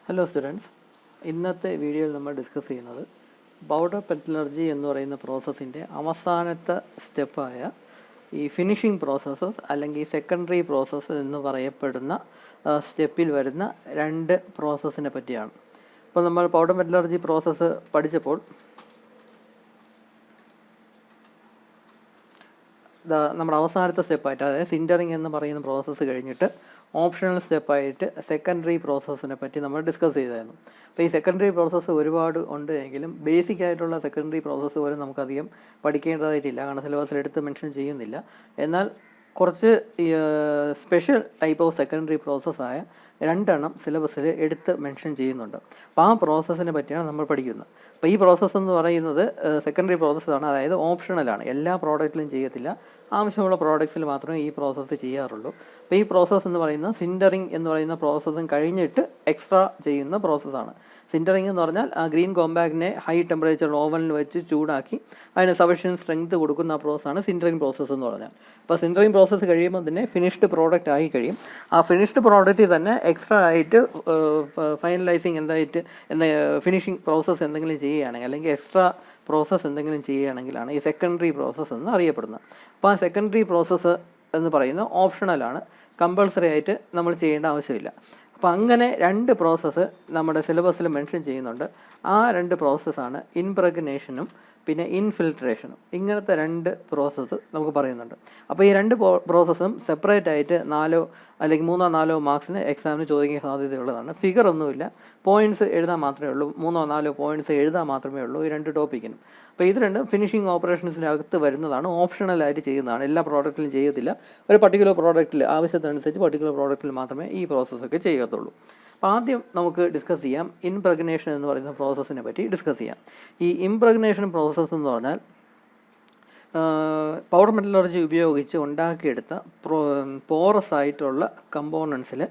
Hello students, ഇന്നത്തെ വീഡിയോയിൽ നമ്മൾ ഡിസ്കസ് ചെയ്യുന്നത് പൗഡർ മെറ്റലർജി എന്ന് പറയുന്ന പ്രോസസ്സിൻ്റെ അവസാനത്തെ സ്റ്റെപ്പായ ഈ ഫിനിഷിംഗ് പ്രോസസ്സസ് അല്ലെങ്കിൽ സെക്കൻഡറി പ്രോസസ്സ് എന്ന് പറയപ്പെടുന്ന സ്റ്റെപ്പിൽ വരുന്ന രണ്ട് പ്രോസസ്സിനെ പറ്റിയാണ്. അപ്പോൾ നമ്മൾ പൗഡർ മെറ്റലർജി പ്രോസസ്സ് പഠിച്ചപ്പോൾ നമ്മുടെ അവസാനത്തെ സ്റ്റെപ്പായിട്ട്, അതായത് സിൻറ്ററിങ് എന്ന് പറയുന്ന പ്രോസസ്സ് കഴിഞ്ഞിട്ട് ഓപ്ഷണൽ സ്റ്റെപ്പായിട്ട് സെക്കൻഡറി പ്രോസസ്സിനെ പറ്റി നമ്മൾ ഡിസ്കസ് ചെയ്തായിരുന്നു. അപ്പോൾ ഈ സെക്കൻഡറി പ്രോസസ്സ് ഒരുപാട് ഉണ്ട് എങ്കിലും ബേസിക് ആയിട്ടുള്ള സെക്കൻഡറി പ്രോസസ്സ് പോലും നമുക്കധികം പഠിക്കേണ്ടതായിട്ടില്ല, കാരണം സിലബസിൽ എടുത്ത് മെൻഷൻ ചെയ്യുന്നില്ല. എന്നാൽ കുറച്ച് സ്പെഷ്യൽ ടൈപ്പ് ഓഫ് സെക്കൻഡറി പ്രോസസ്സായ രണ്ടെണ്ണം സിലബസിൽ എടുത്ത് മെൻഷൻ ചെയ്യുന്നുണ്ട്. അപ്പോൾ ആ പ്രോസസ്സിനെ പറ്റിയാണ് നമ്മൾ പഠിക്കുന്നത്. അപ്പോൾ ഈ പ്രോസസ്സ് എന്ന് പറയുന്നത് സെക്കൻഡറി പ്രോസസ്സാണ്, അതായത് ഓപ്ഷണലാണ്. എല്ലാ പ്രോഡക്റ്റിലും ചെയ്യത്തില്ല, ആവശ്യമുള്ള പ്രോഡക്ട്സിൽ മാത്രമേ ഈ പ്രോസസ്സ് ചെയ്യാറുള്ളൂ. അപ്പോൾ ഈ പ്രോസസ്സ് എന്ന് പറയുന്നത് സിൻറ്ററിങ് എന്ന് പറയുന്ന പ്രോസസ്സും കഴിഞ്ഞിട്ട് എക്സ്ട്രാ ചെയ്യുന്ന പ്രോസസ്സാണ്. സിൻറ്ററിങ് എന്ന് പറഞ്ഞാൽ ആ ഗ്രീൻ കോമ്പാക്റ്റിനെ ഹൈ ടെമ്പറേച്ചർ ഓവനിൽ വെച്ച് ചൂടാക്കി അതിന് സഫിഷ്യൻറ്റ് സ്ട്രെങ്ത് കൊടുക്കുന്ന ആ പ്രോസസ്സാണ് സിൻറ്ററിങ് പ്രോസസ്സ് എന്ന് പറഞ്ഞാൽ. അപ്പോൾ സിൻറ്ററിങ് പ്രോസസ്സ് കഴിയുമ്പോൾ തന്നെ ഫിനിഷ്ഡ് പ്രോഡക്റ്റ് ആയി കഴിയും. ആ ഫിനിഷ്ഡ് പ്രോഡക്റ്റിൽ തന്നെ എക്സ്ട്രാ ആയിട്ട് ഫൈനലൈസിങ് ഫിനിഷിംഗ് പ്രോസസ്സ് എന്തെങ്കിലും ചെയ്യുകയാണെങ്കിൽ, അല്ലെങ്കിൽ എക്സ്ട്രാ പ്രോസസ്സ് എന്തെങ്കിലും ചെയ്യുകയാണെങ്കിലാണ് ഈ സെക്കൻഡറി പ്രോസസ്സ് എന്ന് അറിയപ്പെടുന്നത്. അപ്പോൾ ആ സെക്കൻഡറി പ്രോസസ്സ് എന്ന് പറയുന്നത് ഓപ്ഷണലാണ്, കമ്പൾസറി ആയിട്ട് നമ്മൾ ചെയ്യേണ്ട ആവശ്യമില്ല. അപ്പോൾ അങ്ങനെ രണ്ട് പ്രോസസ്സ് നമ്മുടെ സിലബസിൽ മെൻഷൻ ചെയ്യുന്നുണ്ട്. ആ രണ്ട് പ്രോസസ്സാണ് ഇംപ്രഗ്നേഷനും പിന്നെ ഇൻഫിൽട്രേഷനും. ഇങ്ങനത്തെ രണ്ട് പ്രോസസ്സ് നമുക്ക് പറയുന്നുണ്ട്. അപ്പോൾ ഈ രണ്ട് പ്രോസസ്സും സെപ്പറേറ്റ് ആയിട്ട് 4 അല്ലെങ്കിൽ 3-4 മാർക്സിന് എക്സാമിന് ചോദിക്കാൻ സാധ്യതയുള്ളതാണ്. ഫിഗർ ഒന്നുമില്ല, പോയിൻറ്റ്സ് എഴുതാൻ മാത്രമേ ഉള്ളൂ. 3-4 പോയിൻറ്റ്സ് എഴുതാൻ മാത്രമേ ഉള്ളൂ ഈ രണ്ട് ടോപ്പിക്കിനും. അപ്പോൾ ഇത് രണ്ടും ഫിനിഷിംഗ് ഓപ്പറേഷൻസിനകത്ത് വരുന്നതാണ്, ഓപ്ഷണലായിട്ട് ചെയ്യുന്നതാണ്. എല്ലാ പ്രോഡക്റ്റിലും ചെയ്യത്തില്ല. ഒരു പർട്ടിക്കുലർ പ്രോഡക്റ്റിൽ ആവശ്യത്തിനനുസരിച്ച് പർട്ടിക്കുലർ പ്രോഡക്റ്റിൽ മാത്രമേ ഈ പ്രോസസ്സൊക്കെ ചെയ്യത്തുള്ളൂ. അപ്പോൾ ആദ്യം നമുക്ക് ഡിസ്കസ് ചെയ്യാം ഇംപ്രഗ്നേഷൻ എന്ന് പറയുന്ന പ്രോസസ്സിനെ പറ്റി ഡിസ്കസ് ചെയ്യാം. ഈ ഇംപ്രഗ്നേഷൻ പ്രോസസ്സ് എന്ന് പറഞ്ഞാൽ പൗഡർ മെറ്റലർജി ഉപയോഗിച്ച് ഉണ്ടാക്കിയെടുത്ത പോറസ് ആയിട്ടുള്ള കമ്പോണൻസിൽ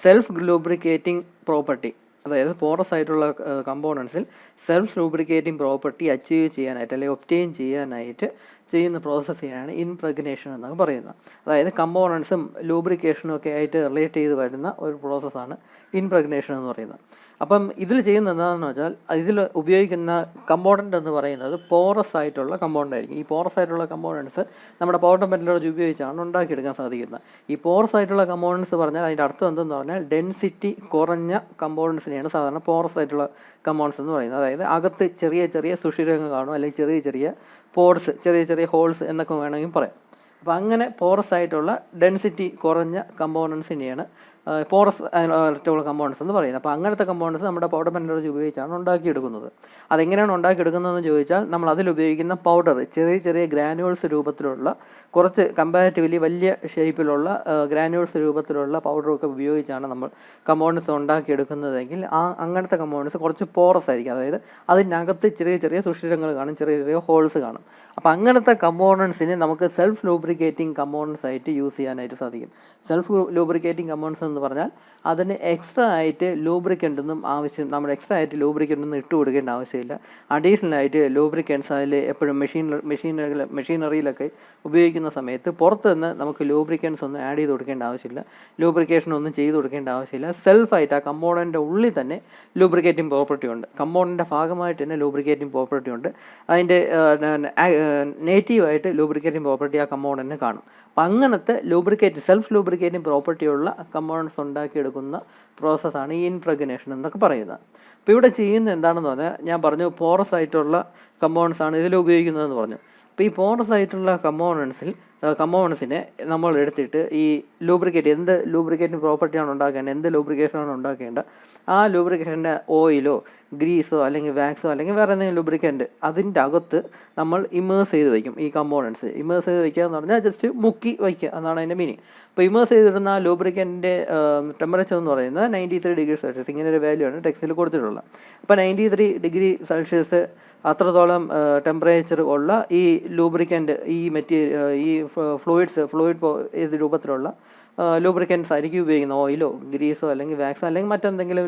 സെൽഫ് ലൂബ്രിക്കേറ്റിംഗ് പ്രോപ്പർട്ടി, അതായത് പോറസ് ആയിട്ടുള്ള കമ്പോണൻസിൽ സെൽഫ് ലൂബ്രിക്കേറ്റിംഗ് പ്രോപ്പർട്ടി അച്ചീവ് ചെയ്യാനായിട്ട് അല്ലെങ്കിൽ ഒബ്റ്റെയിൻ ചെയ്യാനായിട്ട് ചെയ്യുന്ന പ്രോസസ്സിനെയാണ് ഇംപ്രഗ്നേഷൻ എന്നൊക്കെ പറയുന്നത്. അതായത് കമ്പോണൻസും ലൂബ്രിക്കേഷനും ഒക്കെ ആയിട്ട് റിലേറ്റ് ചെയ്ത് വരുന്ന ഒരു പ്രോസസ്സാണ് ഇംപ്രഗ്നേഷൻ എന്ന് പറയുന്നത്. അപ്പം ഇതിൽ ചെയ്യുന്നത് എന്താണെന്ന് വെച്ചാൽ, ഇതിൽ ഉപയോഗിക്കുന്ന കമ്പോണൻ്റ് എന്ന് പറയുന്നത് പോറസ് ആയിട്ടുള്ള കമ്പോണൻ്റ് ആയിരിക്കും. ഈ പോറസ് ആയിട്ടുള്ള കമ്പോണൻസ് നമ്മുടെ പൗഡർ മെറ്റലർജി ഉപയോഗിച്ചാണ് ഉണ്ടാക്കിയെടുക്കാൻ സാധിക്കുന്നത്. ഈ പോറസ് ആയിട്ടുള്ള കമ്പോണൻസ് പറഞ്ഞാൽ അതിൻ്റെ അർത്ഥം എന്തെന്ന് പറഞ്ഞാൽ ഡെൻസിറ്റി കുറഞ്ഞ കമ്പോണൻസിനെയാണ് സാധാരണ പോറസ് ആയിട്ടുള്ള കമ്പോണൻസ് എന്ന് പറയുന്നത്. അതായത് അകത്ത് ചെറിയ ചെറിയ സുഷിരങ്ങൾ കാണും, അല്ലെങ്കിൽ ചെറിയ ചെറിയ പോർട്സ്, ചെറിയ ചെറിയ ഹോൾസ് എന്നൊക്കെ വേണമെങ്കിൽ പറയാം. അപ്പോൾ അങ്ങനെ പോറസ് ആയിട്ടുള്ള ഡെൻസിറ്റി കുറഞ്ഞ കമ്പോണൻസിനെയാണ് പോറസ് ആയിട്ടുള്ള കമ്പോണൻസ് എന്ന് പറയുന്നത്. അപ്പോൾ അങ്ങനത്തെ കമ്പോണൻസ് നമ്മുടെ പൗഡർ മെറ്റലർജി ഉപയോഗിച്ചാണ് ഉണ്ടാക്കിയെടുക്കുന്നത്. അതെങ്ങനെയാണ് ഉണ്ടാക്കിയെടുക്കുന്നതെന്ന് ചോദിച്ചാൽ, നമ്മൾ അതിലുപയോഗിക്കുന്ന പൗഡർ ചെറിയ ചെറിയ ഗ്രാനുവൽസ് രൂപത്തിലുള്ള, കുറച്ച് കമ്പാരിറ്റീവ്ലി വലിയ ഷേപ്പിലുള്ള ഗ്രാനുവൽസ് രൂപത്തിലുള്ള പൗഡറൊക്കെ ഉപയോഗിച്ചാണ് നമ്മൾ കമ്പോണൻസ് ഉണ്ടാക്കിയെടുക്കുന്നതെങ്കിൽ അങ്ങനത്തെ കമ്പോണൻസ് കുറച്ച് പോറസ് ആയിരിക്കും. അതായത് അതിനകത്ത് ചെറിയ ചെറിയ സുഷിരങ്ങൾ കാണും, ചെറിയ ചെറിയ ഹോൾസ് കാണും. അപ്പോൾ അങ്ങനത്തെ കമ്പോണൻസിന് നമുക്ക് സെൽഫ് ലൂബ്രിക്കേറ്റിംഗ് കമ്പോണൻസ് ആയിട്ട് യൂസ് ചെയ്യാനായിട്ട് സാധിക്കും. സെൽഫ് ലൂബ്രിക്കേറ്റിംഗ് കമ്പോണൻസ് എന്ന് പറഞ്ഞാൽ അതിന് എക്സ്ട്രാ ആയിട്ട് ലൂബ്രിക്കൻ്റ് ഒന്നും നമ്മൾ എക്സ്ട്രാ ആയിട്ട് ലൂബ്രിക്കൻ്റ് ഒന്നും ഇട്ട് കൊടുക്കേണ്ട ആവശ്യമില്ല. അഡീഷണൽ ആയിട്ട് ലൂബ്രിക്കൻസ് അതിൽ എപ്പോഴും മെഷീനറിയിലൊക്കെ ഉപയോഗിക്കുന്ന സമയത്ത് പുറത്ത് നിന്ന് നമുക്ക് ലൂബ്രിക്കൻസ് ഒന്നും ആഡ് ചെയ്ത് കൊടുക്കേണ്ട ആവശ്യമില്ല, ലൂബ്രിക്കേഷൻ ഒന്നും ചെയ്ത് കൊടുക്കേണ്ട ആവശ്യമില്ല. സെൽഫായിട്ട് ആ കമ്പോണൻ്റെ ഉള്ളിൽ തന്നെ ലൂബ്രിക്കേറ്റിംഗ് പ്രോപ്പർട്ടി ഉണ്ട്, കമ്പോണൻ്റെ ഭാഗമായിട്ട് തന്നെ ലൂബ്രിക്കേറ്റിംഗ് പ്രോപ്പർട്ടി ഉണ്ട്. അതിൻ്റെ നേറ്റീവായിട്ട് ലൂബ്രിക്കേറ്റിംഗ് പ്രോപ്പർട്ടി ആ കമ്പോണൻറ്റിന് കാണും. അപ്പം അങ്ങനത്തെ സെൽഫ് ലൂബ്രിക്കേറ്റിംഗ് പ്രോപ്പർട്ടിയുള്ള കമ്പോണൻസ് ഉണ്ടാക്കിയെടുക്കുന്ന പ്രോസസ്സാണ് ഈ ഇംപ്രഗ്നേഷൻ എന്നൊക്കെ പറയുന്നത്. അപ്പോൾ ഇവിടെ ചെയ്യുന്നത് എന്താണെന്ന് പറഞ്ഞാൽ, ഞാൻ പറഞ്ഞു പോറസ് ആയിട്ടുള്ള കമ്പോണൻസ് ആണ് ഇതിൽ ഉപയോഗിക്കുന്നതെന്ന് പറഞ്ഞു. അപ്പോൾ ഈ പോറസ് ആയിട്ടുള്ള കമ്പോണൻസിനെ നമ്മൾ എടുത്തിട്ട് ഈ എന്ത് ലൂബ്രിക്കേറ്റിംഗ് പ്രോപ്പർട്ടിയാണ് ഉണ്ടാക്കേണ്ടത്, എന്ത് ലൂബ്രിക്കേഷനാണ് ഉണ്ടാക്കേണ്ടത്, ആ ലൂബ്രിക്കേഷൻ്റെ ഓയിലോ ഗ്രീസോ അല്ലെങ്കിൽ വാക്സോ അല്ലെങ്കിൽ വേറെ എന്തെങ്കിലും ലൂബ്രിക്കൻ്റ് അതിൻ്റെ അകത്ത് നമ്മൾ ഇമേഴ്സ് ചെയ്ത് വയ്ക്കും. ഈ കമ്പോണൻസ് ഇമേഴ്സ് ചെയ്ത് വയ്ക്കുക എന്ന് പറഞ്ഞാൽ ജസ്റ്റ് മുക്കി വയ്ക്കുക എന്നാണ് അതിൻ്റെ മീനിങ്. അപ്പോൾ ഇമേഴ്സ് ചെയ്തിടുന്ന ആ ലൂബ്രിക്കൻ്റെ ടെമ്പറേച്ചർ എന്ന് പറയുന്നത് 93 ഡിഗ്രി സെൽഷ്യസ്, ഇങ്ങനെ ഒരു വാല്യൂ ആണ് ടെക്സ്റ്റിൽ കൊടുത്തിട്ടുള്ളത്. അപ്പോൾ 93 ഡിഗ്രി സെൽഷ്യസ് അത്രത്തോളം ടെമ്പറേച്ചർ ഉള്ള ഈ ലൂബ്രിക്കൻ്റ്, ഈ ഫ്ലൂയിഡ് രൂപത്തിലുള്ള ലൂബ്രിക്കൻസ് ആയിരിക്കും ഉപയോഗിക്കുന്നത്. ഓയിലോ ഗ്രീസോ അല്ലെങ്കിൽ വാക്സോ അല്ലെങ്കിൽ മറ്റെന്തെങ്കിലും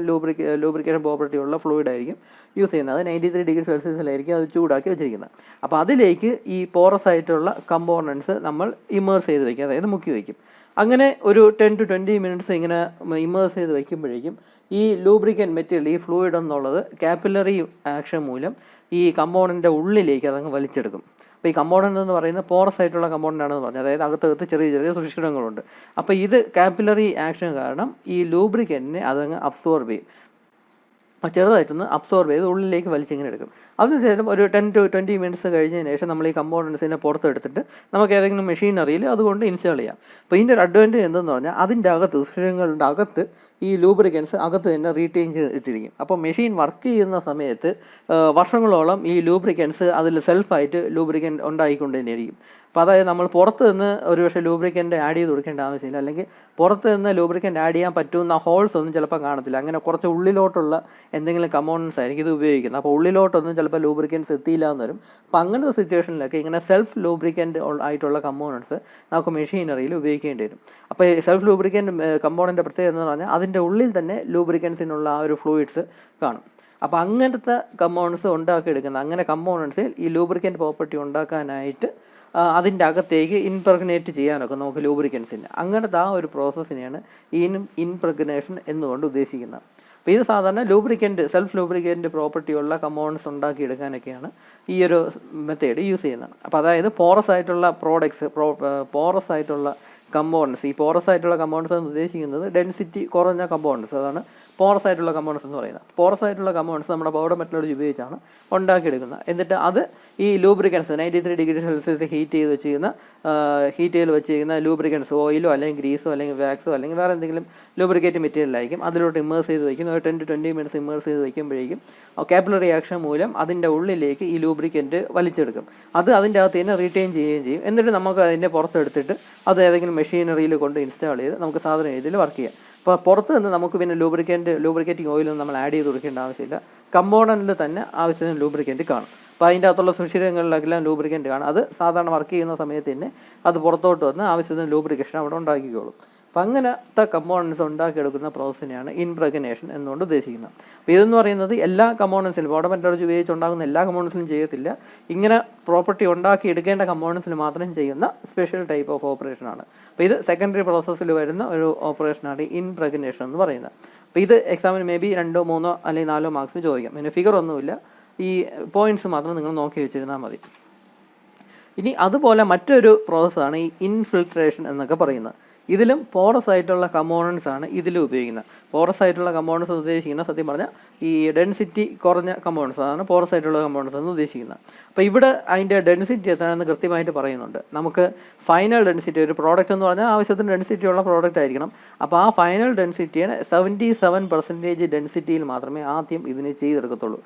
ലൂബ്രിക്കേഷൻ പ്രോപ്പർട്ടി ഉള്ള ഫ്ലൂയിഡ് ആയിരിക്കും യൂസ് ചെയ്യുന്നത്. അത് 93 ഡിഗ്രി സെൽഷ്യസിലായിരിക്കും അത് ചൂടാക്കി വെച്ചിരിക്കുന്നത്. അപ്പോൾ അതിലേക്ക് ഈ പോറസ് ആയിട്ടുള്ള കമ്പോണൻസ് നമ്മൾ ഇമേഴ്സ് ചെയ്ത് വയ്ക്കും, അതായത് മുക്കി വയ്ക്കും. അങ്ങനെ ഒരു 10 to 20 മിനിറ്റ്സ് ഇങ്ങനെ ഇമേഴ്സ് ചെയ്ത് വയ്ക്കുമ്പോഴേക്കും ഈ ലൂബ്രിക്കൻ മെറ്റീരിയൽ, ഈ ഫ്ലൂയിഡ് എന്നുള്ളത് കാപ്പിലറി ആക്ഷൻ മൂലം ഈ കമ്പോണൻ്റെ ഉള്ളിലേക്ക് അതങ്ങ് വലിച്ചെടുക്കും. അപ്പോൾ ഈ കമ്പോണൻ്റ് എന്ന് പറയുന്നത് പോറസ് ആയിട്ടുള്ള കമ്പോണൻ്റ് ആണെന്ന് പറഞ്ഞു, അതായത് അകത്തകത്ത് ചെറിയ ചെറിയ സുഷിരങ്ങളുണ്ട്. അപ്പോൾ ഇത് കാപ്പിലറി ആക്ഷൻ കാരണം ഈ ലൂബ്രിക്കൻറ്റിനെ അതങ്ങ് അബ്സോർബ് ചെയ്യും, ചെറുതായിട്ടൊന്ന് അബ്സോർബ് ചെയ്ത് ഉള്ളിലേക്ക് വലിച്ചിങ്ങനെ എടുക്കും. അതിനുശേഷം ഒരു 10 to 20 മിനിറ്റ്സ് കഴിഞ്ഞതിന് ശേഷം നമ്മൾ ഈ കമ്പോണൻസിനെ പുറത്തെടുത്തിട്ട് നമുക്ക് ഏതെങ്കിലും മെഷീനറിയിൽ അതുകൊണ്ട് ഇൻസ്റ്റാൾ ചെയ്യാം. അപ്പോൾ ഇതിൻ്റെ ഒരു അഡ്വാൻറ്റേജ് എന്തെന്ന് പറഞ്ഞാൽ അതിൻ്റെ അകത്ത് സുഷിരങ്ങളുടെ അകത്ത് ഈ ലൂബ്രിക്കൻസ് അകത്ത് തന്നെ റീറ്റെയിൻ ചെയ്തിട്ടിരിക്കും. അപ്പോൾ മെഷീൻ വർക്ക് ചെയ്യുന്ന സമയത്ത് വർഷങ്ങളോളം ഈ ലൂബ്രിക്കൻസ് അതിൽ സെൽഫായിട്ട് ലൂബ്രിക്കൻ ഉണ്ടായിക്കൊണ്ടുതന്നെയായിരിക്കും. അപ്പോൾ അതായത് നമ്മൾ പുറത്ത് നിന്ന് ഒരുപക്ഷെ ലൂബ്രിക്കൻ്റ് ആഡ് ചെയ്ത് കൊടുക്കേണ്ട ആവശ്യമില്ല, അല്ലെങ്കിൽ പുറത്ത് നിന്ന് ലൂബ്രിക്കൻ്റ് ആഡ് ചെയ്യാൻ പറ്റുന്ന ഹോൾസ് ഒന്നും ചിലപ്പോൾ കാണത്തില്ല. അങ്ങനെ കുറച്ച് ഉള്ളിലോട്ടുള്ള എന്തെങ്കിലും കമ്പോണൻസ് ആയിരിക്കും ഇത് ഉപയോഗിക്കുന്നത്. അപ്പോൾ ഉള്ളിലോട്ടൊന്നും ചിലപ്പോൾ ലൂബ്രിക്കൻസ് എത്തിയില്ല എന്ന് വരും. അപ്പോൾ അങ്ങനത്തെ സിറ്റുവേഷനിലൊക്കെ ഇങ്ങനെ സെൽഫ് ലൂബ്രിക്കൻ്റ് ആയിട്ടുള്ള കമ്പോണൻസ് നമുക്ക് മെഷീനറിയിൽ ഉപയോഗിക്കേണ്ടി വരും. അപ്പോൾ ഈ സെൽഫ് ലൂബ്രിക്കൻ്റ് കമ്പോണൻ്റെ പ്രത്യേകത എന്ന് പറഞ്ഞാൽ അതിൻ്റെ ഉള്ളിൽ തന്നെ ലൂബ്രിക്കൻസിനുള്ള ആ ഒരു ഫ്ലൂയിഡ്സ് കാണും. അപ്പോൾ അങ്ങനത്തെ കമ്പോണൻസ് ഉണ്ടാക്കിയെടുക്കുന്ന അങ്ങനെ കമ്പോണൻസിൽ ഈ ലൂബ്രിക്കൻ്റ് പ്രോപ്പർട്ടി ഉണ്ടാക്കാനായിട്ട് അതിൻ്റെ അകത്തേക്ക് ഇൻപ്രഗ്നേറ്റ് ചെയ്യാനൊക്കെ നമുക്ക് ലൂബ്രിക്കൻസിൻ്റെ അങ്ങനത്തെ ആ ഒരു പ്രോസസ്സിനെയാണ് ഇൻപ്രഗ്നേഷൻ എന്നുകൊണ്ട് ഉദ്ദേശിക്കുന്നത്. അപ്പോൾ ഇത് സാധാരണ ലൂബ്രിക്കൻ്റ് സെൽഫ് ലൂബ്രിക്കൻ്റ് പ്രോപ്പർട്ടിയുള്ള കമ്പോണൻസ് ഉണ്ടാക്കിയെടുക്കാനൊക്കെയാണ് ഈ ഒരു മെത്തേഡ് യൂസ് ചെയ്യുന്നത്. അപ്പോൾ അതായത് പോറസ് ആയിട്ടുള്ള പ്രോഡക്ട്സ്, പോറസ് ആയിട്ടുള്ള കമ്പോണൻസ്, ഈ പോറസ് ആയിട്ടുള്ള കമ്പോണൻസ് എന്ന് ഉദ്ദേശിക്കുന്നത് ഡെൻസിറ്റി കുറഞ്ഞ കമ്പോണൻസ്, അതാണ് പോറസ് ആയിട്ടുള്ള കമ്പോണൻസ് എന്ന് പറയുന്നത്. പോറസ് ആയിട്ടുള്ള കമ്പോണൻസ് നമ്മുടെ പൗഡർ മെറ്റലർജി ഉപയോഗിച്ചാണ് ഉണ്ടാക്കിയെടുക്കുന്നത്. എന്നിട്ട് അത് ഈ ലൂബ്രിക്കൻസ് 93 ഡിഗ്രി സെൽഷ്യസ് ഹീറ്റ് ചെയ്ത് വെച്ചിരിക്കുന്ന ലൂബ്രിക്കൻസ്, ഓയിലോ അല്ലെങ്കിൽ ഗ്രീസോ അല്ലെങ്കിൽ വാക്സോ അല്ലെങ്കിൽ വേറെ എന്തെങ്കിലും ലൂബ്രിക്കേറ്റ് മെറ്റീരിയലായിരിക്കും അതിലോട്ട് ഇമ്മേഴ്സ് ചെയ്ത് വയ്ക്കും. ഒരു 10 to 20 മിനിറ്റ്സ് ഇമ്മേഴ്സ് ചെയ്ത് വയ്ക്കുമ്പോഴേക്കും കാപ്പിലറി ആക്ഷൻ മൂലം അതിൻ്റെ ഉള്ളിലേക്ക് ഈ ലൂബ്രിക്കൻറ്റ് വലിച്ചെടുക്കും. അത് അതിൻ്റെ അകത്ത് തന്നെ റീറ്റെയിൻ ചെയ്യുകയും ചെയ്യും. എന്നിട്ട് നമുക്ക് അതിൻ്റെ പുറത്തെടുത്തിട്ട് അത് ഏതെങ്കിലും മെഷീനറിയിൽ കൊണ്ട് ഇൻസ്റ്റാൾ ചെയ്ത് നമുക്ക് സാധാരണ രീതിയിൽ വർക്ക് ചെയ്യാം. അപ്പോൾ പുറത്ത് നിന്ന് നമുക്ക് പിന്നെ ലൂബ്രിക്കേറ്റിംഗ് ഓയിലൊന്നും നമ്മൾ ആഡ് ചെയ്ത് കൊടുക്കേണ്ട ആവശ്യമില്ല. കമ്പോണൻറ്റിൽ തന്നെ ആവശ്യത്തിന് ലൂബ്രിക്കൻറ്റ് കാണും. അപ്പോൾ അതിൻ്റെ അകത്തുള്ള സുഷിരങ്ങളിലെല്ലാം ലൂബ്രിക്കൻറ്റ് കാണും. അത് സാധാരണ വർക്ക് ചെയ്യുന്ന സമയത്ത് തന്നെ അത് പുറത്തോട്ട് വന്ന് ആവശ്യത്തിന് ലൂബ്രിക്കേഷൻ അവിടെ ഉണ്ടാക്കിക്കോളും. അപ്പോൾ അങ്ങനത്തെ കമ്പോണൻസ് ഉണ്ടാക്കിയെടുക്കുന്ന പ്രോസസ്സിനെയാണ് ഇൻപ്രഗ്നേഷൻ എന്നുകൊണ്ട് ഉദ്ദേശിക്കുന്നത്. അപ്പോൾ ഇതെന്ന് പറയുന്നത് എല്ലാ കമ്പോണൻസിലും, പൗഡർ മെറ്റലർജി ഉപയോഗിച്ചുണ്ടാകുന്ന എല്ലാ കമ്പോണൻസിലും ചെയ്യത്തില്ല. ഇങ്ങനെ പ്രോപ്പർട്ടി ഉണ്ടാക്കി എടുക്കേണ്ട കമ്പോണൻസിൽ മാത്രം ചെയ്യുന്ന സ്പെഷ്യൽ ടൈപ്പ് ഓഫ് ഓപ്പറേഷനാണ്. അപ്പോൾ ഇത് സെക്കൻഡറി പ്രോസസ്സിൽ വരുന്ന ഒരു ഓപ്പറേഷനാണ് ഇൻപ്രഗ്നേഷൻ എന്ന് പറയുന്നത്. അപ്പോൾ ഇത് എക്സാമിന് മേ ബി 2, 3 അല്ലെങ്കിൽ 4 മാർക്സിന് ചോദിക്കാം. പിന്നെ ഫിഗർ ഒന്നുമില്ല, ഈ പോയിൻറ്റ്സ് മാത്രം നിങ്ങൾ നോക്കി വെച്ചിരുന്നാൽ മതി. ഇനി അതുപോലെ മറ്റൊരു പ്രോസസ്സാണ് ഈ ഇൻഫിൽട്രേഷൻ എന്നൊക്കെ പറയുന്നത്. ഇതിലും പോറസ് ആയിട്ടുള്ള കമ്പോണൻസ് ആണ് ഇതിലും ഉപയോഗിക്കുന്നത്. പോറസ് ആയിട്ടുള്ള കമ്പോണൻസ് ഉദ്ദേശിക്കുന്നത് സത്യം പറഞ്ഞാൽ ഈ ഡെൻസിറ്റി കുറഞ്ഞ കമ്പോണൻസ്, അതാണ് പോറസ് ആയിട്ടുള്ള കമ്പോണൻസ് എന്ന് ഉദ്ദേശിക്കുന്നത്. അപ്പോൾ ഇവിടെ അതിൻ്റെ ഡെൻസിറ്റി എത്രയാണെന്ന് കൃത്യമായിട്ട് പറയുന്നുണ്ട്. നമുക്ക് ഫൈനൽ ഡെൻസിറ്റി, ഒരു പ്രോഡക്റ്റ് എന്ന് പറഞ്ഞാൽ ആവശ്യത്തിന് ഡെൻസിറ്റി ഉള്ള പ്രോഡക്റ്റ് ആയിരിക്കണം. അപ്പോൾ ആ ഫൈനൽ ഡെൻസിറ്റിയെ 77% ഡെൻസിറ്റിയിൽ മാത്രമേ ആദ്യം ഇതിനെ ചെയ്തെടുക്കത്തുള്ളൂ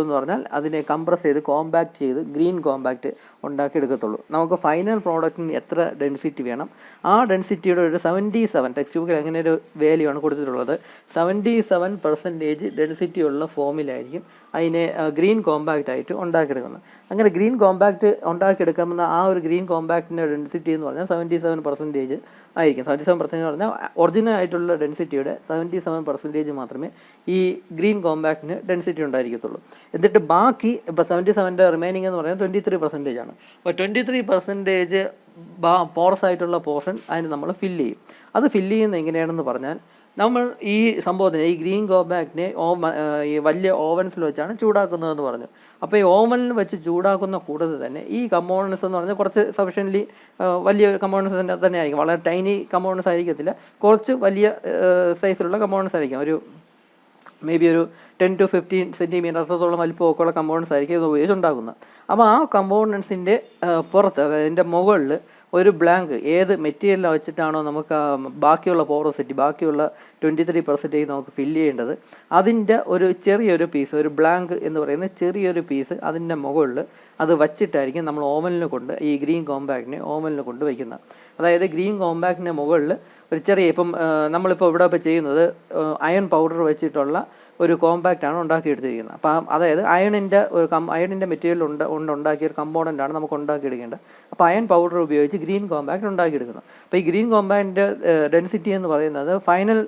എന്ന് പറഞ്ഞാൽ അതിനെ കംപ്രസ് ചെയ്ത് കോമ്പാക്ട് ചെയ്ത് ഗ്രീൻ കോമ്പാക്റ്റ് ഉണ്ടാക്കിയെടുക്കത്തുള്ളൂ. നമുക്ക് ഫൈനൽ പ്രോഡക്റ്റിന് എത്ര ഡെൻസിറ്റി വേണം, ആ ഡെൻസിറ്റിയുടെ ഒരു 77, ടെക്സ്റ്റ് ബുക്കിൽ അങ്ങനെ ഒരു വാല്യൂ ആണ് കൊടുത്തിട്ടുള്ളത്. 77% ഡെൻസിറ്റി ഉള്ള ഫോമിലായിരിക്കും അതിനെ ഗ്രീൻ കോമ്പാക്റ്റ് ആയിട്ട് ഉണ്ടാക്കിയെടുക്കുന്നത്. അങ്ങനെ ഗ്രീൻ കോമ്പാക്റ്റ് ഉണ്ടാക്കിയെടുക്കാമെന്ന ആ ഒരു ഗ്രീൻ കോമ്പാക്റ്റിൻ്റെ ഡെൻസിറ്റി എന്ന് പറഞ്ഞാൽ 77% ആയിരിക്കും. 77% എന്ന് പറഞ്ഞാൽ ഒറിജിനൽ ആയിട്ടുള്ള ഡെൻസിറ്റിയുടെ 77% മാത്രമേ ഈ ഗ്രീൻ കോമ്പാക്റ്റിന് ഡെൻസിറ്റി ഉണ്ടായിരിക്കത്തുള്ളൂ. എന്നിട്ട് ബാക്കി ഇപ്പോൾ 77 റിമൈനിങ് എന്ന് പറയുന്നത് 23% ആണ്. അപ്പോൾ 23% പോറസ് ആയിട്ടുള്ള പോർഷൻ അതിന് നമ്മൾ ഫില്ല് ചെയ്യും. അത് ഫില്ല് ചെയ്യുന്നത് എങ്ങനെയാണെന്ന് പറഞ്ഞാൽ, നമ്മൾ ഈ സംഭവത്തിന് ഈ ഗ്രീൻ കോമ്പാക്റ്റിനെ ഈ വലിയ ഓവൻസിൽ വെച്ചാണ് ചൂടാക്കുന്നതെന്ന് പറഞ്ഞു. അപ്പോൾ ഈ ഓവനിൽ വെച്ച് ചൂടാക്കുന്ന കൂട്ടത്തിൽ തന്നെ ഈ കമ്പോണൻസ് എന്ന് പറഞ്ഞാൽ കുറച്ച് സഫിഷ്യൻ്റ്ലി വലിയ കമ്പോണൻസ് തന്നെ ആയിരിക്കും. വളരെ ടൈനി കമ്പോണൻസ് ആയിരിക്കത്തില്ല, കുറച്ച് വലിയ സൈസിലുള്ള കമ്പോണൻസ് ആയിരിക്കും. ഒരു മേ ബി ഒരു 10 to 15 സെൻറ്റിമീറ്റർ അത്രത്തോളം വലിപ്പമൊക്കെ ഉള്ള കമ്പോണൻസ് ആയിരിക്കും ഇത് ഉപയോഗിച്ചുണ്ടാക്കുന്നത്. അപ്പോൾ ആ കമ്പോണൻസിൻ്റെ പുറത്ത്, അതായത് അതിൻ്റെ മുകളിൽ ഒരു ബ്ലാങ്ക്, ഏത് മെറ്റീരിയൽ വെച്ചിട്ടാണോ നമുക്ക് ബാക്കിയുള്ള പോറോസിറ്റി, ബാക്കിയുള്ള 23% നമുക്ക് ഫില്ല് ചെയ്യേണ്ടത്, അതിൻ്റെ ഒരു ചെറിയൊരു പീസ്, ഒരു ബ്ലാങ്ക് എന്ന് പറയുന്ന ചെറിയൊരു പീസ് അതിൻ്റെ മുകളിൽ അത് വച്ചിട്ടായിരിക്കും നമ്മൾ ഓവനിൽ കൊണ്ട് ഈ ഗ്രീൻ കോമ്പാക്റ്റിനെ ഓവനിൽ കൊണ്ട് വയ്ക്കുന്നത്. അതായത് ഗ്രീൻ കോമ്പാക്റ്റിൻ്റെ മുകളിൽ ഒരു ചെറിയ, നമ്മളിപ്പോൾ ഇവിടെ ചെയ്യുന്നത് അയൺ പൗഡർ വെച്ചിട്ടുള്ള ഒരു കോമ്പാക്റ്റാണ് ഉണ്ടാക്കിയെടുത്തിരിക്കുന്നത്. അപ്പം അതായത് അയണിൻ്റെ മെറ്റീരിയൽ ഉണ്ടാക്കിയ ഒരു കമ്പോണൻ്റാണ് നമുക്ക് ഉണ്ടാക്കിയെടുക്കേണ്ടത്. അപ്പോൾ അയൺ പൗഡർ ഉപയോഗിച്ച് ഗ്രീൻ കോമ്പാക്റ്റ് ഉണ്ടാക്കിയെടുക്കുന്നത്. അപ്പോൾ ഈ ഗ്രീൻ കോമ്പാക്റ്റിൻ്റെ ഡെൻസിറ്റി എന്ന് പറയുന്നത് ഫൈനൽ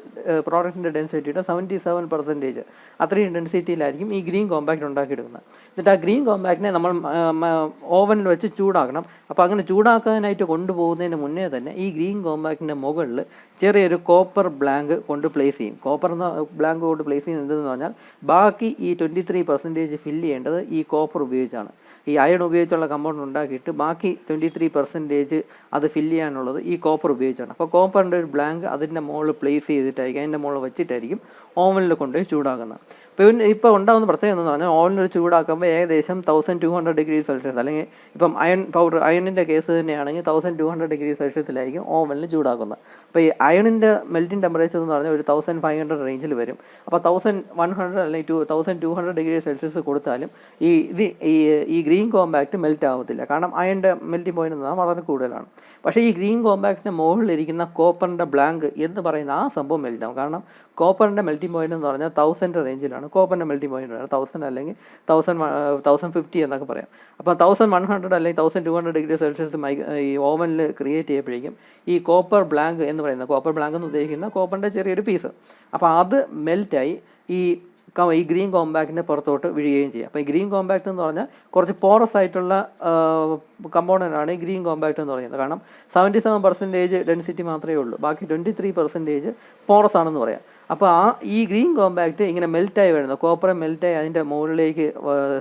പ്രോഡക്റ്റിൻ്റെ ഡെൻസിറ്റിയുടെ 77% അത്രയും ഡെൻസിറ്റിയിലായിരിക്കും ഈ ഗ്രീൻ കോമ്പാക്റ്റ് ഉണ്ടാക്കിയെടുക്കുന്നത്. എന്നിട്ട് ആ ഗ്രീൻ കോമ്പാക്റ്റിനെ നമ്മൾ ഓവനിൽ വെച്ച് ചൂടാക്കണം. അപ്പോൾ അങ്ങനെ ചൂടാക്കാനായിട്ട് കൊണ്ടുപോകുന്നതിന് മുന്നേ തന്നെ ഈ ഗ്രീൻ കോമ്പാക്റ്റിൻ്റെ മുകളിൽ ചെറിയൊരു കോപ്പർ ബ്ലാങ്ക് കൊണ്ട് പ്ലേസ് ചെയ്യും. കോപ്പർ എന്ന ബ്ലാങ്ക് കൊണ്ട് പ്ലേസ് ചെയ്യുന്നത് എന്തെന്ന് പറഞ്ഞാൽ ബാക്കി ഈ 23% ഫില്ല് ചെയ്യേണ്ടത് ഈ കോപ്പർ ഉപയോഗിച്ചാണ്. ഈ അയൺ ഉപയോഗിച്ചുള്ള കമ്പൗണ്ട് ഉണ്ടാക്കിയിട്ട് ബാക്കി 23% അത് ഫില്ല് ചെയ്യാനുള്ളത് ഈ കോപ്പർ ഉപയോഗിച്ചാണ്. അപ്പോൾ കോപ്പറിൻ്റെ ഒരു ബ്ലാങ്ക് അതിൻ്റെ മുകളിൽ പ്ലേസ് ചെയ്തിട്ടായിരിക്കും, അതിൻ്റെ മുകളിൽ വെച്ചിട്ടായിരിക്കും ഓവനിൽ കൊണ്ടുപോയി ചൂടാക്കുന്നത്. ഇപ്പോൾ ഉണ്ടാകുന്ന പ്രത്യേകത എന്ന് പറഞ്ഞാൽ ഓവനിൽ ചൂടാക്കുമ്പോൾ ഏകദേശം 1200 ഡിഗ്രി സെൽഷ്യസ്, അല്ലെങ്കിൽ ഇപ്പം അയണിൻ്റെ കേസ് തന്നെയാണെങ്കിൽ 1200 ഡിഗ്രി സെൽഷ്യസിലായിരിക്കും ഓവനിൽ ചൂടാക്കുന്നത്. അപ്പോൾ ഈ അയണിൻ്റെ മെൽറ്റിംഗ് ടെമ്പറേച്ചർ എന്ന് പറഞ്ഞാൽ ഒരു 1500 റേഞ്ചിൽ വരും. അപ്പോൾ 1100 അല്ലെങ്കിൽ 1200 ഡിഗ്രി സെൽഷ്യസ് കൊടുത്താലും ഈ ഗ്രീൻ കോമ്പാക്റ്റ് മെൽറ്റ് ആവത്തില്ല. കാരണം അയണിൻ്റെ മെൽറ്റിംഗ് പോയിന്റ് എന്ന് പറഞ്ഞാൽ വളരെ കൂടുതലാണ്. പക്ഷേ ഈ ഗ്രീൻ കോമ്പാക്റ്റിൻ്റെ മുകളിലിരിക്കുന്ന കോപ്പറിൻ്റെ ബ്ലാങ്ക് എന്ന് പറയുന്ന ആ സംഭവം മെൽറ്റ് ആവും. കാരണം കോപ്പറിൻ്റെ മെൽറ്റിംഗ് പോയിന്റ് എന്ന് പറഞ്ഞാൽ 1000 റേഞ്ചിലാണ് കോപ്പറിൻ്റെ മെൽറ്റിംഗ് പോയിന്റ്, 1000 അല്ലെങ്കിൽ 1050 എന്നൊക്കെ പറയാം. അപ്പോൾ 1100 അല്ലെങ്കിൽ 1200 ഡിഗ്രി സെൽഷ്യസ് ഈ ഓവനിൽ ക്രിയേറ്റ് ചെയ്യുമ്പോഴേക്കും ഈ കോപ്പർ ബ്ലാങ്ക് എന്ന് പറയുന്ന, കോപ്പർ ബ്ലാങ്ക് എന്ന് ഉദ്ദേശിക്കുന്ന കോപ്പറിൻ്റെ ചെറിയൊരു പീസ്, അപ്പോൾ അത് മെൽറ്റായി ഈ ഗ്രീൻ കോമ്പാക്റ്റിൻ്റെ പുറത്തോട്ട് വീഴുകയും ചെയ്യും. അപ്പോൾ ഈ ഗ്രീൻ കോമ്പാക്റ്റ് എന്ന് പറഞ്ഞാൽ കുറച്ച് പോറസ് ആയിട്ടുള്ള കമ്പോണൻ്റാണ് ഈ ഗ്രീൻ കോമ്പാക്റ്റ് എന്ന് പറയുന്നത്. കാരണം 77% ഡെൻസിറ്റി മാത്രമേ ഉള്ളൂ, ബാക്കി 23% പോറസ് ആണെന്ന് പറയാം. അപ്പോൾ ഈ ഗ്രീൻ കോമ്പാക്റ്റ് ഇങ്ങനെ മെൽറ്റായി വരുന്നത്, കോപ്പർ മെൽറ്റായി അതിൻ്റെ മുകളിലേക്ക്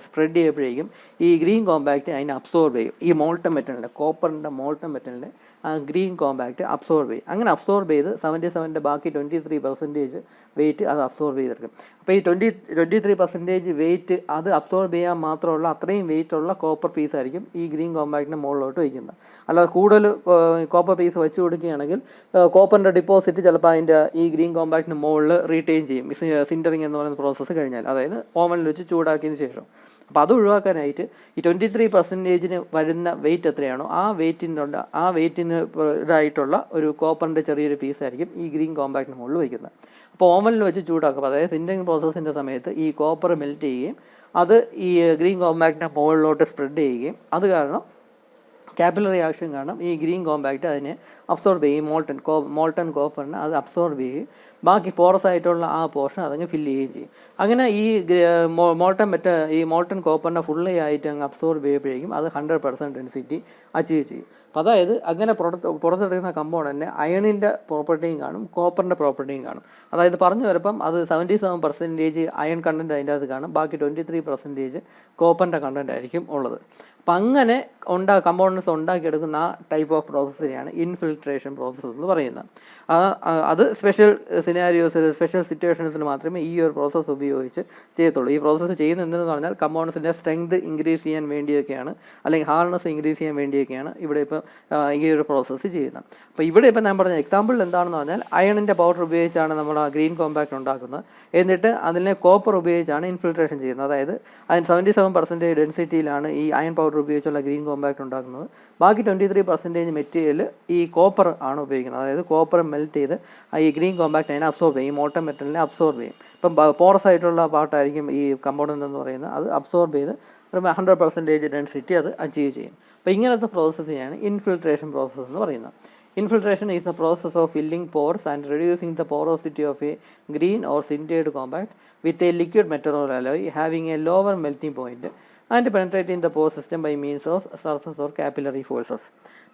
സ്പ്രെഡ് ചെയ്യുമ്പോഴേക്കും ഈ ഗ്രീൻ കോമ്പാക്റ്റ് അതിനെ അബ്സോർബ് ചെയ്യും. ഈ മോൾട്ടൺ മെറ്റലിൻ്റെ, കോപ്പറിൻ്റെ മോൾട്ടൺ മെറ്റലിൻ്റെ ഗ്രീൻ കോമ്പാക്റ്റ് അബ്സോർബ് ചെയ്യും. അങ്ങനെ അബ്സോർബ് ചെയ്ത് 77 ബാക്കി 23% വെയിറ്റ് അത് അബ്സോർബ് ചെയ്തെടുക്കും. അപ്പോൾ ഈ 23% വെയിറ്റ് അത് അബ്സോർബ് ചെയ്യാൻ മാത്രമുള്ള അത്രയും വെയിറ്റുള്ള കോപ്പർ പീസായിരിക്കും ഈ ഗ്രീൻ കോമ്പാക്റ്റിൻ്റെ മുകളിലോട്ട് വയ്ക്കുന്നത്. അല്ലാതെ കൂടുതൽ കോപ്പർ പീസ് വെച്ച് കൊടുക്കുകയാണെങ്കിൽ കോപ്പറിൻ്റെ ഡിപ്പോസിറ്റ് ചിലപ്പോൾ അതിൻ്റെ ഈ ഗ്രീൻ കോമ്പാക്റ്റിന് മുകളിൽ റീറ്റെയിൻ ചെയ്യും സിൻറ്ററിങ് എന്ന് പറയുന്ന പ്രോസസ്സ് കഴിഞ്ഞാൽ, അതായത് ഓവനിൽ വെച്ച് ചൂടാക്കിയതിന് ശേഷം. അപ്പോൾ അത് ഒഴിവാക്കാനായിട്ട് ഈ 23% വരുന്ന വെയിറ്റ് എത്രയാണോ ആ വെയിറ്റിന് ഇതായിട്ടുള്ള ഒരു കോപ്പറിൻ്റെ ചെറിയൊരു പീസായിരിക്കും ഈ ഗ്രീൻ കോമ്പാക്റ്റിന് മുകളിൽ വയ്ക്കുന്നത്. അപ്പോൾ ഓവനിൽ വെച്ച് ചൂടാക്കും, അതായത് സിൻറ്ററിങ് പ്രോസസ്സിൻ്റെ സമയത്ത് ഈ കോപ്പർ മെൽറ്റ് ചെയ്യുകയും അത് ഈ ഗ്രീൻ കോമ്പാക്റ്റിൻ്റെ മുകളിലോട്ട് സ്പ്രെഡ് ചെയ്യുകയും അത് കാരണം കാപ്പിലറി ആക്ഷൻ കാരണം ഈ ഗ്രീൻ കോമ്പാക്റ്റ് അതിനെ അബ്സോർബ് ചെയ്യും, മോൾട്ടൺ കോപ്പറിനെ അത് അബ്സോർബ് ചെയ്യുകയും ബാക്കി പോറസ് ആയിട്ടുള്ള ആ പോർഷൻ അതങ്ങ് ഫില്ല് ചെയ്യുകയും ചെയ്യും. അങ്ങനെ ഈ മോൾട്ടൺ കോപ്പറിനെ ഫുള്ളി ആയിട്ട് അങ്ങ് അബ്സോർബ് ചെയ്യുമ്പോഴേക്കും അത് 100% ഡെൻസിറ്റി അച്ചീവ് ചെയ്യും. അപ്പോൾ അതായത് അങ്ങനെ പുറത്തെടുക്കുന്ന കമ്പോണൻറ്റിന് അയണിൻ്റെ പ്രോപ്പർട്ടിയും കാണും, കോപ്പറിൻ്റെ പ്രോപ്പർട്ടിയും കാണും. അതായത് പറഞ്ഞു വരുമ്പം അത് 77% അയൺ കണ്ടൻറ്റ് അതിൻ്റെ അകത്ത് കാണും, ബാക്കി 23% കോപ്പറിൻ്റെ കണ്ടൻറ്റ് ആയിരിക്കും ഉള്ളത്. അപ്പം അങ്ങനെ കമ്പോണൻസ് ഉണ്ടാക്കിയെടുക്കുന്ന ആ ടൈപ്പ് ഓഫ് പ്രോസസ്സിനെയാണ് ഇൻഫിൽട്രേഷൻ പ്രോസസ്സ് എന്ന് പറയുന്നത്. അത് സ്പെഷ്യൽ സിനാരിയോസിൽ, സ്പെഷ്യൽ സിറ്റുവേഷൻസിൽ മാത്രമേ ഈ ഒരു പ്രോസസ്സ് ഉപയോഗിച്ച് ചെയ്യത്തുള്ളൂ. ഈ പ്രോസസ്സ് ചെയ്യുന്നത് എന്തെന്ന് പറഞ്ഞാൽ കമ്പോണൻസിൻ്റെ സ്ട്രെങ്ത് ഇൻക്രീസ് ചെയ്യാൻ വേണ്ടിയൊക്കെയാണ്, അല്ലെങ്കിൽ ഹാർഡ്നെസ് ഇൻക്രീസ് ചെയ്യാൻ വേണ്ടിയൊക്കെയാണ് ഇവിടെ ഇപ്പോൾ ഈ ഒരു പ്രോസസ്സ് ചെയ്യുന്നത്. അപ്പോൾ ഇവിടെ ഇപ്പോൾ ഞാൻ പറഞ്ഞ എക്സാമ്പിൾ എന്താണെന്ന് പറഞ്ഞാൽ അയണിൻ്റെ പൗഡർ ഉപയോഗിച്ചാണ് നമ്മൾ ആ ഗ്രീൻ കോമ്പാക്റ്റ് ഉണ്ടാക്കുന്നത്. എന്നിട്ട് അതിനെ കോപ്പർ ഉപയോഗിച്ചാണ് ഇൻഫിൽട്രേഷൻ ചെയ്യുന്നത്. അതായത് അതിന് 77% ഡെൻസിറ്റിയിലാണ് ഈ അയൺ പൗഡർ ഉപയോഗിച്ചുള്ള ഗ്രീൻ കോമ്പാക്റ്റ് ഉണ്ടാക്കുന്നത്. ബാക്കി 23% മെറ്റീരിയൽ ഈ കോപ്പർ ആണ് ഉപയോഗിക്കുന്നത്. അതായത് കോപ്പർ മെൽറ്റ് ചെയ്ത് ഈ ഗ്രീൻ കോമ്പാക്റ്റ് അതിനെ അബ്സോർബ് ചെയ്യും, മോൾട്ടൺ മെറ്റലിനെ അബ്സോർബ് ചെയ്യും. ഇപ്പം പോറസ് ആയിട്ടുള്ള പാർട്ടായിരിക്കും ഈ കമ്പോണൻ്റ് എന്ന് പറയുന്നത്, അത് അബ്സോർബ് ചെയ്ത് 100% ഡെൻസിറ്റി അത് അച്ചീവ് ചെയ്യും. അപ്പോൾ ഇങ്ങനത്തെ പ്രോസസ്സിനെയാണ് ഇൻഫിൽട്രേഷൻ പ്രോസസ്സ് എന്ന് പറയുന്നത്. Infiltration is the process of filling pores and reducing the porosity of a green or sintered compact with a liquid metal or alloy having a lower melting point and penetrating the pore system by means of surface or capillary forces.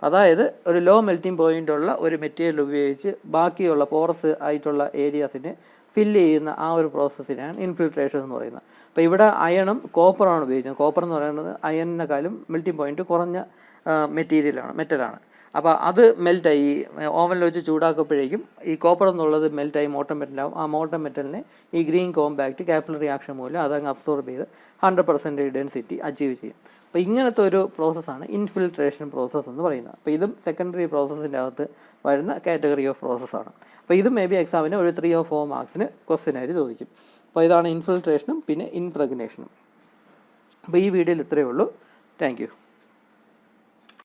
അതായത് ഒരു low melting point ഉള്ള ഒരു material ഉപയോഗിച്ച് ബാക്കിയുള്ള porous ആയിട്ടുള്ള ഏരിയാസിനെ fill ചെയ്യുന്ന ആ ഒരു പ്രോസസ്സിനാണ് ഇൻഫിൽട്രേഷൻ എന്ന് പറയുന്നത്. അപ്പോൾ ഇവിടെ അയണും കോപ്പറാണ് ഉപയോഗിക്കുന്നത്. കോപ്പർ എന്ന് പറയുന്നത് അയണിനെക്കാളും മെൽറ്റിംഗ് പോയിൻറ്റ് കുറഞ്ഞ മെറ്റലാണ്. അപ്പോൾ അത് മെൽറ്റായി ഓവനിൽ വെച്ച് ചൂടാക്കുമ്പോഴേക്കും ഈ കോപ്പർ എന്നുള്ളത് മെൽറ്റായി മോൾട്ടൺ മെറ്റലാവും. ആ മോൾട്ടൺ മെറ്റലിനെ ഈ ഗ്രീൻ കോമ്പാക്റ്റ് കാപ്പിലറി ആക്ഷൻ മൂലം അതങ്ങ് അബ്സോർബ് ചെയ്ത് 100% ഡെൻസിറ്റി അച്ചീവ് ചെയ്യും. അപ്പോൾ ഇങ്ങനത്തെ ഒരു പ്രോസസ്സാണ് ഇൻഫിൽട്രേഷൻ പ്രോസസ്സ് എന്ന് പറയുന്നത്. അപ്പോൾ ഇതും സെക്കൻഡറി പ്രോസസ്സിൻ്റെ അകത്ത് വരുന്ന കാറ്റഗറി ഓഫ് പ്രോസസ്സാണ്. അപ്പോൾ ഇത് മേ ബി എക്സാമിന് ഒരു 3 or 4 മാർക്സിന് ക്വസ്റ്റ്യനായിട്ട് ചോദിക്കും. അപ്പോൾ ഇതാണ് ഇൻഫിൽട്രേഷനും പിന്നെ ഇംപ്രഗ്നേഷനും. അപ്പോൾ ഈ വീഡിയോയിൽ ഇത്രയേ ഉള്ളൂ. Thank you.